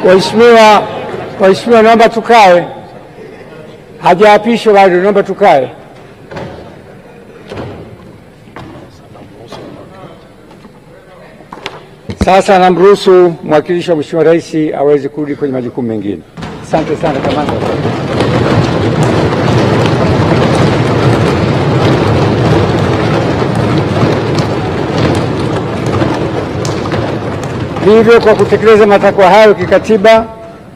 Waheshimiwa, naomba tukae. Hajaapishwa bado, naomba tukae. Sasa namruhusu mwakilishi wa Mheshimiwa Rais aweze kurudi kwenye majukumu mengine. Asante sana kamanda. Hivyo kwa kutekeleza matakwa hayo kikatiba,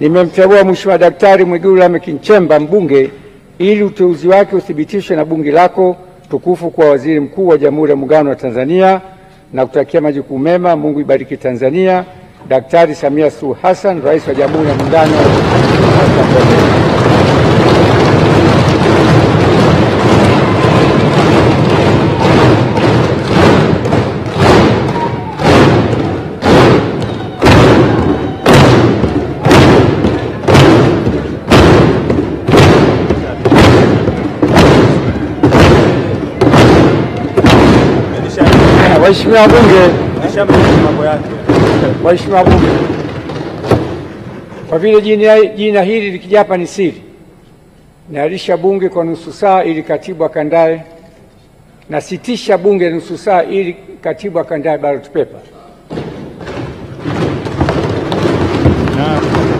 nimemteua Mheshimiwa Daktari Mwigulu Lameck Nchemba mbunge ili uteuzi wake uthibitishwe na bunge lako tukufu kwa waziri mkuu wa Jamhuri ya Muungano wa Tanzania, na kutakia majukumu mema. Mungu ibariki Tanzania. Daktari Samia Suluhu Hassan, Rais wa Jamhuri ya Muungano wa Tanzania. Waheshimiwa wabunge, kwa vile jina hili likija hapa ni siri, naahirisha bunge kwa nusu saa ili katibu akandae, na sitisha bunge nusu saa ili katibu akandae ballot paper.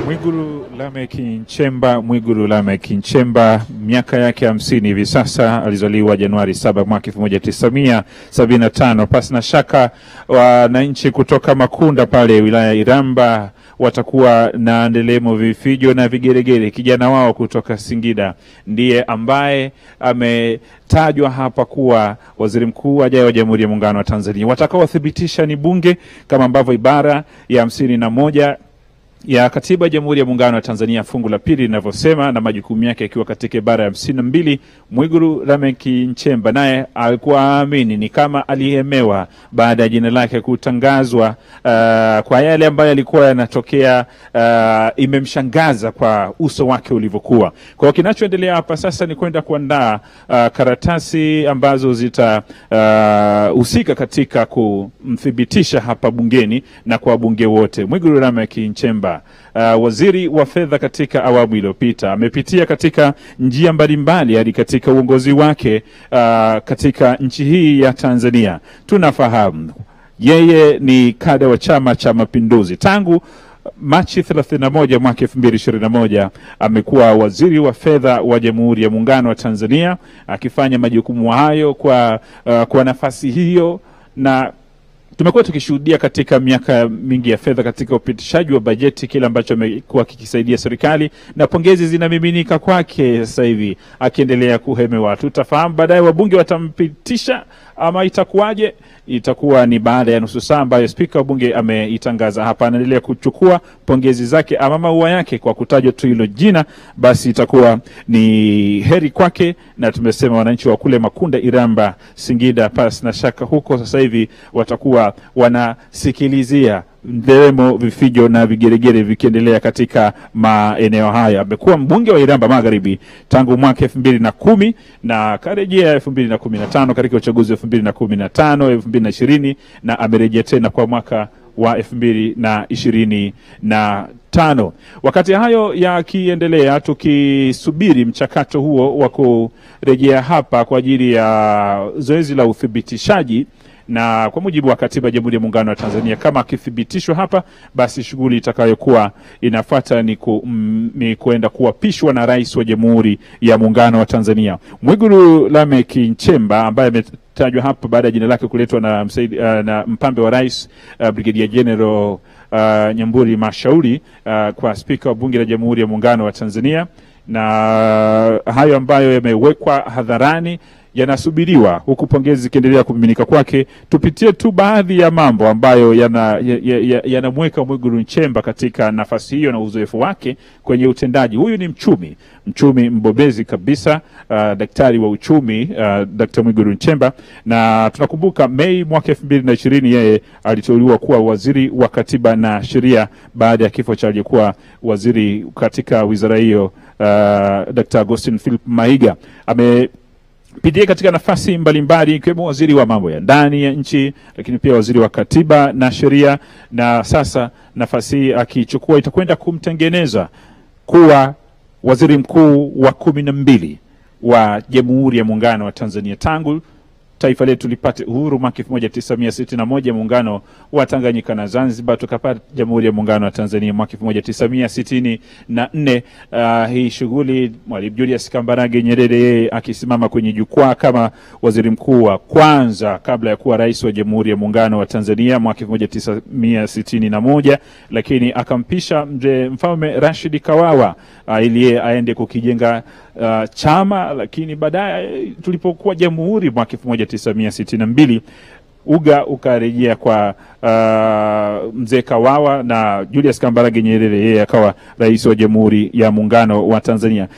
Mwigulu Lameck Nchemba miaka yake 50 hivi sasa. Alizaliwa Januari 7 mwaka 1975. Pasi na shaka wananchi kutoka Makunda pale wilaya Iramba watakuwa na ndelemo, vifijo na vigeregere. Kijana wao kutoka Singida ndiye ambaye ametajwa hapa kuwa waziri mkuu ajaye wa Jamhuri ya Muungano wa Tanzania. Watakaothibitisha ni bunge kama ambavyo ibara ya 51 ya Katiba ya Jamhuri ya Muungano wa Tanzania fungu la pili linavyosema, na majukumu yake yakiwa katika ibara ya 52. Mwigulu Lameck Nchemba naye alikuwa aamini ni kama alihemewa baada ya jina lake kutangazwa kwa yale ambayo yalikuwa yanatokea. Imemshangaza kwa uso wake ulivyokuwa. Kwa kinachoendelea hapa sasa ni kwenda kuandaa karatasi ambazo zitahusika katika kumthibitisha hapa bungeni na kwa bunge wote. Mwigulu Lameck Nchemba, waziri wa fedha katika awamu iliyopita, amepitia katika njia mbalimbali hadi katika uongozi wake katika nchi hii ya Tanzania. Tunafahamu yeye ni kada wa Chama cha Mapinduzi. Tangu Machi 31 mwaka 2021 amekuwa waziri wa fedha wa Jamhuri ya Muungano wa Tanzania, akifanya majukumu hayo kwa nafasi hiyo, na tumekuwa tukishuhudia katika miaka mingi ya fedha katika upitishaji wa bajeti kile ambacho amekuwa kikisaidia serikali, na pongezi zinamiminika kwake sasa hivi akiendelea kuhemewa. Tutafahamu baadaye wabunge watampitisha ama itakuwaje. Itakuwa ni baada ya nusu saa ambayo spika wa bunge ameitangaza hapa. Anaendelea kuchukua pongezi zake ama maua yake kwa kutajwa tu hilo jina, basi itakuwa ni heri kwake. Na tumesema wananchi wa kule Makunda, Iramba, Singida, pasi na shaka huko sasa hivi watakuwa wanasikilizia ndelemo, vifijo na vigeregere vikiendelea katika maeneo haya. Amekuwa mbunge wa Iramba Magharibi tangu mwaka 2010 na karejea 2015 katika uchaguzi wa 2015, 2020 na amerejea tena kwa mwaka wa 2025. Wakati hayo yakiendelea, tukisubiri mchakato huo wa kurejea hapa kwa ajili ya zoezi la uthibitishaji, na kwa mujibu wa Katiba ya Jamhuri ya Muungano wa Tanzania, kama akithibitishwa hapa, basi shughuli itakayokuwa inafuata ni kwenda kuapishwa na Rais wa Jamhuri ya Muungano wa Tanzania. Mwigulu Lameck Nchemba ambaye ametajwa hapa baada ya jina lake kuletwa na mpambe wa Rais Brigadier General Nyamburi Mashauri kwa spika wa Bunge la Jamhuri ya Muungano wa Tanzania, na hayo ambayo yamewekwa hadharani yanasubiriwa huku pongezi zikiendelea kumiminika kwake. Tupitie tu baadhi ya mambo ambayo yanamweka Mwigulu Nchemba katika nafasi hiyo na uzoefu wake kwenye utendaji. Huyu ni mchumi mbobezi kabisa, daktari wa uchumi, Dr. Mwigulu Nchemba, na tunakumbuka Mei mwaka 2020 yeye aliteuliwa kuwa waziri wa Katiba na Sheria baada ya kifo cha aliyekuwa waziri katika wizara hiyo, Dr. Augustine Philip Mahiga. pitia katika nafasi mbalimbali ikiwemo waziri wa mambo ya ndani ya nchi, lakini pia waziri wa katiba na sheria, na sasa nafasi akichukua itakwenda kumtengeneza kuwa waziri mkuu wa 12 wa Jamhuri ya Muungano wa Tanzania. Tangu taifa letu lipate uhuru mwaka 1961, muungano wa Tanganyika na Zanzibar, tukapata Jamhuri ya Muungano wa Tanzania mwaka 1964. Hii shughuli Mwalimu Julius Kambarage Nyerere yeye akisimama kwenye jukwaa kama waziri mkuu wa kwanza kabla ya kuwa rais wa Jamhuri ya Muungano wa Tanzania mwaka 1961, lakini akampisha mzee Mfalme Rashid Kawawa ili yeye aende kukijenga chama. Lakini baadaye tulipokuwa jamhuri mwaka 1962, uga ukarejea kwa mzee Kawawa na Julius Kambarage Nyerere yeye akawa rais wa Jamhuri ya Muungano wa Tanzania.